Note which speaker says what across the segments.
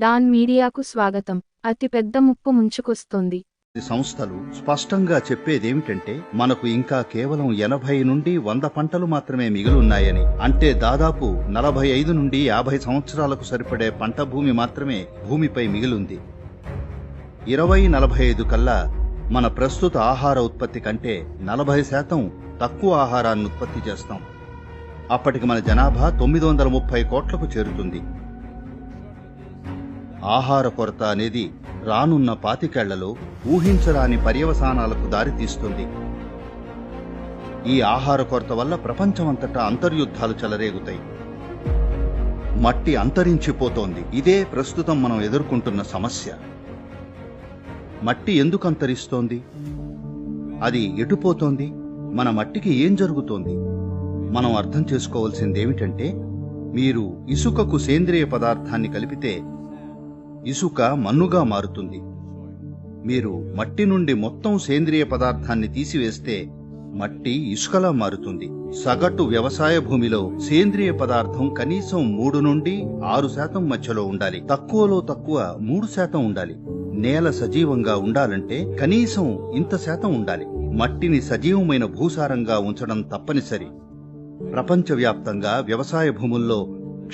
Speaker 1: Don మీడియాకు స్వాగతం. అతిపెద్ద ముప్పు ముంచుకొస్తోంది.
Speaker 2: సంస్థలు స్పష్టంగా చెప్పేదేమిటంటే మనకు ఇంకా కేవలం 80 నుండి 100 పంటలు మాత్రమే మిగిలున్నాయని. అంటే దాదాపు 45 నుండి 50 సంవత్సరాలకు సరిపడే పంట భూమి మాత్రమే భూమిపై మిగిలుంది. 2045 కల్లా మన ప్రస్తుత ఆహార ఉత్పత్తి కంటే 40% తక్కువ ఆహారాన్ని ఉత్పత్తి చేస్తాం. అప్పటికి మన జనాభా 930 కోట్లకు చేరుతుంది. ఆహార కొరత అనేది రానున్న 25 ఏళ్లలో ఊహించరాని పర్యవసానాలకు దారితీస్తుంది. ఈ ఆహార కొరత వల్ల ప్రపంచమంతటా అంతర్యుద్ధాలు చెలరేగుతాయి. మట్టి అంతరించిపోతోంది. ఇదే ప్రస్తుతం మనం ఎదుర్కొంటున్న సమస్య. మట్టి ఎందుకు అంతరిస్తోంది? అది ఎటుపోతోంది? మన మట్టికి ఏం జరుగుతోంది? మనం అర్థం చేసుకోవాల్సిందేమిటంటే, మీరు ఇసుకకు సేంద్రియ పదార్థాన్ని కలిపితే ఇసుక మన్నుగా మారుతుంది. మీరు మట్టి నుండి మొత్తం సేంద్రియ పదార్థాన్ని తీసివేస్తే మట్టి ఇసుకలా మారుతుంది. సగటు వ్యవసాయ భూమిలో సేంద్రియ పదార్థం కనీసం 3 నుండి 6% మధ్యలో ఉండాలి. తక్కువలో తక్కువ 3% ఉండాలి. నేల సజీవంగా ఉండాలంటే కనీసం ఇంత శాతం ఉండాలి. మట్టిని సజీవమైన భూసారంగా ఉంచడం తప్పనిసరి. ప్రపంచవ్యాప్తంగా వ్యవసాయ భూముల్లో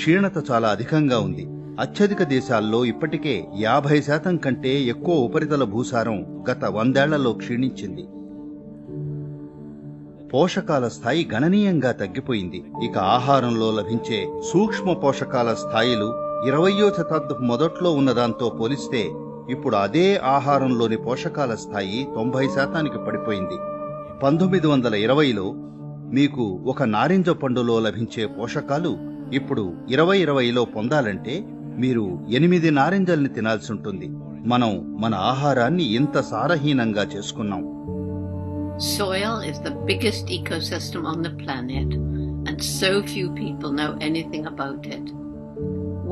Speaker 2: క్షీణత చాలా అధికంగా ఉంది. అత్యధిక దేశాల్లో ఇప్పటికే 50% కంటే ఎక్కువ ఉపరితల భూసారం గత 100 ఏళ్లలో క్షీణించింది. పోషకాల స్థాయి గణనీయంగా తగ్గిపోయింది. ఇక ఆహారంలో లభించే సూక్ష్మ పోషకాల స్థాయిలు 20వ శతాబ్దపు మొదట్లో ఉన్నదాంతో పోలిస్తే ఇప్పుడు అదే ఆహారంలోని పోషకాల స్థాయి 90% పడిపోయింది. 1920లో మీకు ఒక నారింజ పండులో లభించే పోషకాలు ఇప్పుడు 2020లో పొందాలంటే మీరు 8 నారింజల్ని తినాల్సి ఉంటుంది. మనం మన ఆహారాన్ని ఇంత సారహీనంగా చేసుకున్నాం.
Speaker 3: Soil is the biggest ecosystem on the planet, and so few people know anything about it.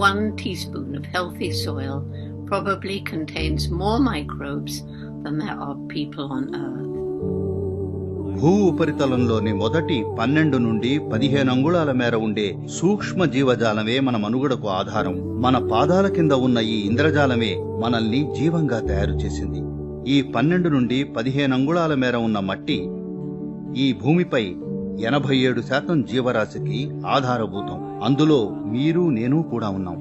Speaker 3: 1 teaspoon of healthy soil probably contains more microbes than there are people on Earth.
Speaker 2: భూ ఉపరితలంలోని మొదటి 12 నుండి 15 అంగుళాల మేర ఉండే సూక్ష్మ జీవజాలమే మన మనుగడకు ఆధారం. మన పాదాల కింద ఉన్న ఈ ఇంద్రజాలమే మనల్ని జీవంగా తయారు చేసింది. ఈ 12 నుండి 15 అంగుళాల మేర ఉన్న మట్టి ఈ భూమిపై 87% జీవరాశికి ఆధారభూతం. అందులో మీరు నేను కూడా ఉన్నాం.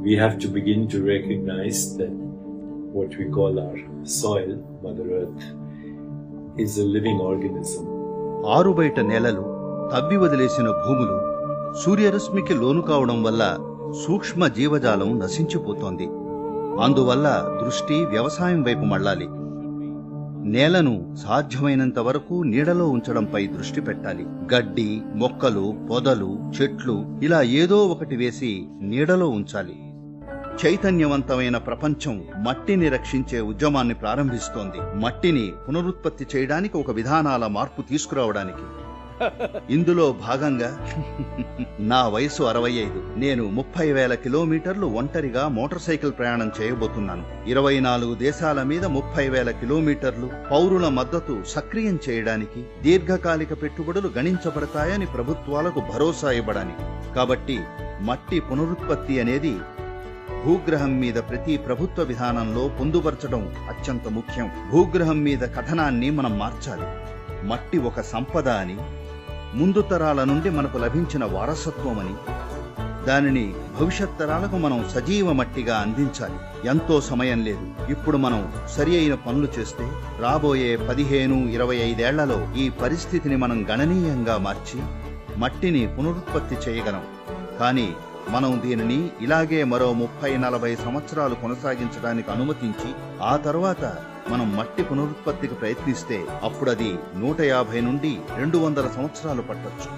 Speaker 4: We have to begin to recognize that what we call our soil, Mother Earth, is a living organism.
Speaker 2: ఆరుబయట నేలలు, తవ్వి వదిలేసిన భూములు సూర్యరశ్మికి లోను కావడం వల్ల సూక్ష్మ జీవజాలం నశించిపోతోంది. అందువల్ల దృష్టి వ్యవసాయం వైపు మళ్లాలి. నేలను సాధ్యమైనంత వరకు నీడలో ఉంచడంపై దృష్టి పెట్టాలి. గడ్డి, మొక్కలు, పొదలు, చెట్లు ఇలా ఏదో ఒకటి వేసి నీడలో ఉంచాలి. చైతన్యవంతమైన ప్రపంచం మట్టిని రక్షించే ఉద్యమాన్ని ప్రారంభిస్తోంది. మట్టిని పునరుత్పత్తి చేయడానికి ఒక విధానాల మార్పు తీసుకురావడానికి. ఇందులో భాగంగా నా వయసు 65. నేను 30,000 కిలోమీటర్లు ఒంటరిగా మోటార్ సైకిల్ ప్రయాణం చేయబోతున్నాను. 24 దేశాల మీద 30,000 కిలోమీటర్లు. పౌరుల మద్దతు సక్రియం చేయడానికి, దీర్ఘకాలిక పెట్టుబడులు గణించబడతాయని ప్రభుత్వాలకు భరోసా ఇవ్వడానికి. కాబట్టి మట్టి పునరుత్పత్తి అనేది భూగ్రహం మీద ప్రతి ప్రభుత్వ విధానంలో పొందుపరచడం అత్యంత ముఖ్యం. భూగ్రహం మీద కథనాన్ని మనం మార్చాలి. మట్టి ఒక సంపద అని, ముందు తరాల నుండి మనకు లభించిన వారసత్వమని, దానిని భవిష్యత్ తరాలకు మనం సజీవ మట్టిగా అందించాలి. ఎంతో సమయం లేదు. ఇప్పుడు మనం సరి అయిన పనులు చేస్తే రాబోయే 15-25 ఏళ్లలో ఈ పరిస్థితిని మనం గణనీయంగా మార్చి మట్టిని పునరుత్పత్తి చేయగలం. కానీ మనం దీనిని ఇలాగే మరో 30-40 సంవత్సరాలు కొనసాగించడానికి అనుమతించి ఆ తర్వాత మనం మట్టి పునరుత్పత్తికి ప్రయత్నిస్తే అప్పుడది 150 నుండి 200 సంవత్సరాలు పట్టొచ్చు.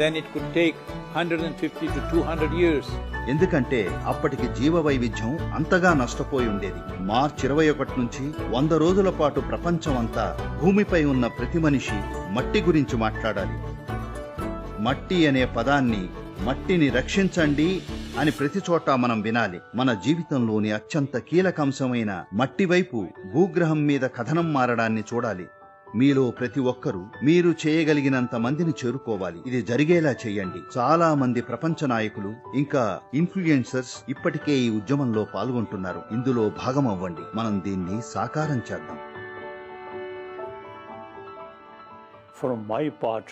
Speaker 5: Then it could take 150 to 200 years.
Speaker 2: ఎందుకంటే అప్పటికి జీవ వైవిధ్యం అంతగా నష్టపోయి ఉండేది. మార్చి 21 నుంచి 100 రోజుల పాటు ప్రపంచం అంతా భూమిపై ఉన్న ప్రతి మనిషి మట్టి గురించి మాట్లాడాలి. మట్టి అనే పదాన్ని, మట్టిని రక్షించండి అని ప్రతి చోట మనం వినాలి. మన జీవితంలోని అత్యంత కీలక అంశమైన మట్టి వైపు భూగ్రహం మీద కథనం మారడాన్ని చూడాలి. మీలో ప్రతి ఒక్కరూ మీరు చేయగలిగినంత మందిని చేరుకోవాలి. ఇది జరిగేలా చేయండి. చాలా మంది ప్రపంచ నాయకులు ఇంకా ఇన్ఫ్లుయెన్సర్స్ ఇప్పటికే ఈ ఉద్యమంలో పాల్గొంటున్నారు. ఇందులో భాగమవ్వండి. మనం దీన్ని సాకారం చేద్దాం.
Speaker 6: From my part,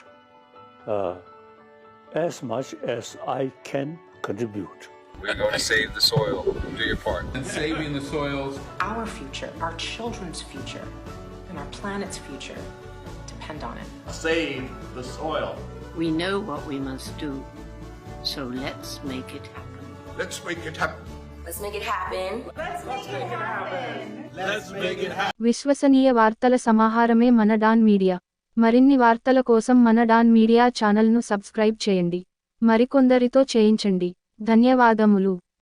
Speaker 6: as much as I can contribute.
Speaker 7: We're going to save the soil. Do your part.
Speaker 8: And saving the soils.
Speaker 9: Our future, our children's future, and our planet's future depend on it.
Speaker 10: Save the soil.
Speaker 3: We know what we must do, so let's make it happen.
Speaker 7: Let's make it happen.
Speaker 11: Let's make it happen.
Speaker 10: Let's make it happen. Let's make it happen.
Speaker 1: విశ్వసనీయ వార్తల సమాహారమే మన don media. మరిన్ని వార్తల కోసం మన don media ఛానల్ను subscribe చేయండి. మరికొందరితో చేయించండి. ధన్యవాదములు.